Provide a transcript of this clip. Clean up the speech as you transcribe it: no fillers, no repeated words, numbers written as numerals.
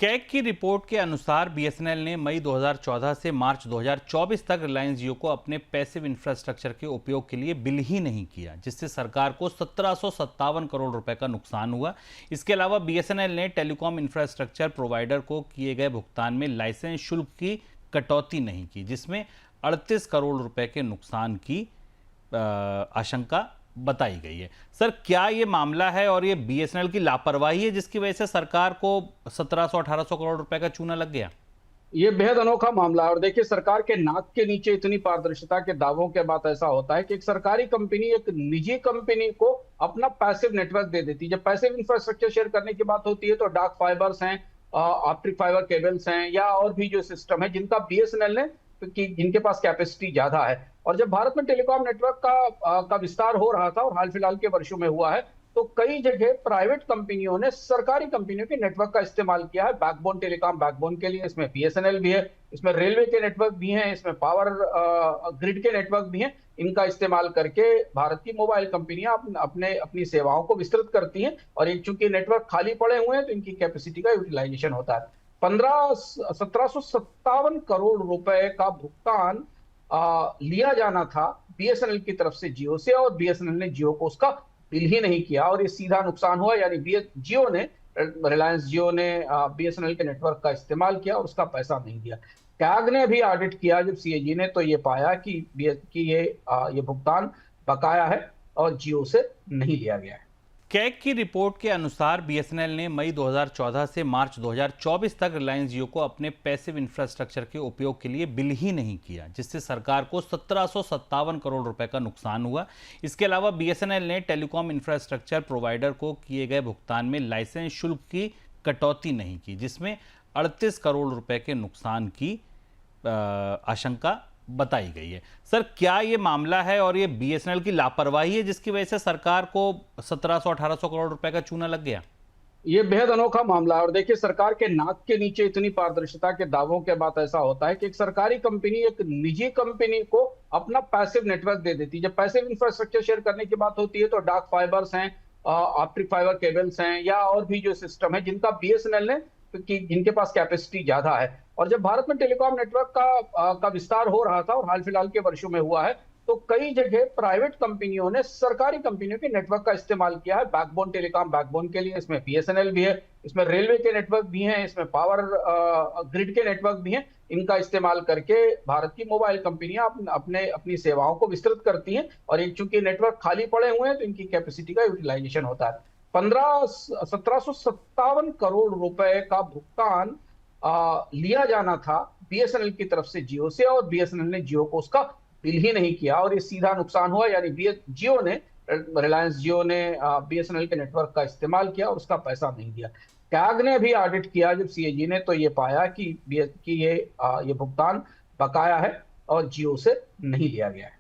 CAG की report के अनुसार बीएसएनएल ने मई 2014 से मार्च 2024 तक रिलायंस जियो को अपने पैसिव इंफ्रास्ट्रक्चर के उपयोग के लिए बिल ही नहीं किया, जिससे सरकार को 1757 करोड़ रुपए का नुकसान हुआ। इसके अलावा बीएसएनएल ने टेलीकॉम इंफ्रास्ट्रक्चर प्रोवाइडर को किए गए भुगतान में लाइसेंस शुल्क की कटौती नहीं की, जिसमें 38 करोड़ रुपए के नुकसान की आशंका बताई गई है। सर, क्या ये मामला है और ये बीएसएनएल की लापरवाही है जिसकी वजह से सरकार को 1700-1800 करोड़ रुपए का चूना लग गया? ये बेहद अनोखा मामला है। और देखिए, सरकार के नाक के नीचे इतनी पारदर्शिता के दावों के बाद ऐसा होता है कि एक सरकारी कंपनी एक निजी कंपनी को अपना पैसिव नेटवर्क दे देती है। जब पैसिव इंफ्रास्ट्रक्चर शेयर करने की बात होती है तो डार्क फाइबर्स हैं, ऑप्टिक फाइबर केबल्स हैं, या और भी जो सिस्टम है जिनका बीएसएनएल ने कि जिनके पास कैपेसिटी ज्यादा है। और जब भारत में टेलीकॉम नेटवर्क का विस्तार हो रहा था और हाल फिलहाल के वर्षों में हुआ है, तो कई जगह प्राइवेट कंपनियों ने सरकारी कंपनियों के नेटवर्क का इस्तेमाल किया है बैकबोन, टेलीकॉम बैकबोन के लिए। इसमें बीएसएनएल भी है, इसमें रेलवे के नेटवर्क भी हैं, इसमें पावर ग्रिड के नेटवर्क भी हैं। इनका इस्तेमाल करके भारत की मोबाइल कंपनियां अपनी सेवाओं को विस्तृत करती हैं। और एक चूंकि नेटवर्क खाली पड़े हुए हैं तो इनकी कैपेसिटी का यूटिलाइजेशन होता है। 1757 करोड़ रुपए का भुगतान लिया जाना था बीएसएनएल की तरफ से जियो से, और बीएसएनएल ने जियो को उसका बिल ही नहीं किया और ये सीधा नुकसान हुआ। यानी रिलायंस जियो ने बीएसएनएल के नेटवर्क का इस्तेमाल किया और उसका पैसा नहीं दिया। कैग ने भी ऑडिट किया जब सीएजी ने, तो ये पाया कि ये भुगतान बकाया है और जियो से नहीं लिया गया है। कैग की रिपोर्ट के अनुसार बीएसएनएल ने मई 2014 से मार्च 2024 तक रिलायंस जियो को अपने पैसिव इंफ्रास्ट्रक्चर के उपयोग के लिए बिल ही नहीं किया, जिससे सरकार को 1757 करोड़ रुपए का नुकसान हुआ। इसके अलावा बीएसएनएल ने टेलीकॉम इंफ्रास्ट्रक्चर प्रोवाइडर को किए गए भुगतान में लाइसेंस शुल्क की कटौती नहीं की, जिसमें 38 करोड़ रुपए के नुकसान की आशंका बताई गई है। सर, क्या ये मामला है और ये बीएसएनएल की लापरवाही है जिसकी वजह से सरकार को 1700-1800 करोड़ रुपए का चूना लग गया? ये बेहद अनोखा मामला है। और देखिए, सरकार के नाक के नीचे इतनी पारदर्शिता के दावों के बाद ऐसा होता है कि एक सरकारी कंपनी एक निजी कंपनी को अपना पैसिव नेटवर्क दे देती है। जब पैसिव इंफ्रास्ट्रक्चर शेयर करने की बात होती है तो डार्क फाइबर्स हैं, ऑप्टिक फाइबर केबल्स हैं, या और भी जो सिस्टम है जिनका बीएसएनएल ने कि जिनके पास कैपेसिटी ज्यादा है। और जब भारत में टेलीकॉम नेटवर्क का विस्तार हो रहा था और हाल फिलहाल के वर्षों में हुआ है, तो कई जगह प्राइवेट कंपनियों ने सरकारी कंपनियों के नेटवर्क का इस्तेमाल किया है बैकबोन, टेलीकॉम बैकबोन के लिए। इसमें बीएसएनएल भी है, इसमें रेलवे के नेटवर्क भी हैं, इसमें पावर ग्रिड के नेटवर्क भी हैं। इनका इस्तेमाल करके भारत की मोबाइल कंपनियां अपनी सेवाओं को विस्तृत करती हैं। और एक चूंकि नेटवर्क खाली पड़े हुए हैं तो इनकी कैपेसिटी का यूटिलाइजेशन होता है। 1757 करोड़ रुपए का भुगतान लिया जाना था बीएसएनएल की तरफ से जियो से, और बीएसएनएल ने जियो को उसका बिल ही नहीं किया और ये सीधा नुकसान हुआ। यानी रिलायंस जियो ने बीएसएनएल के नेटवर्क का इस्तेमाल किया और उसका पैसा नहीं दिया। कैग ने भी ऑडिट किया जब सीएजी ने, तो ये पाया कि ये भुगतान बकाया है और जियो से नहीं लिया गया है।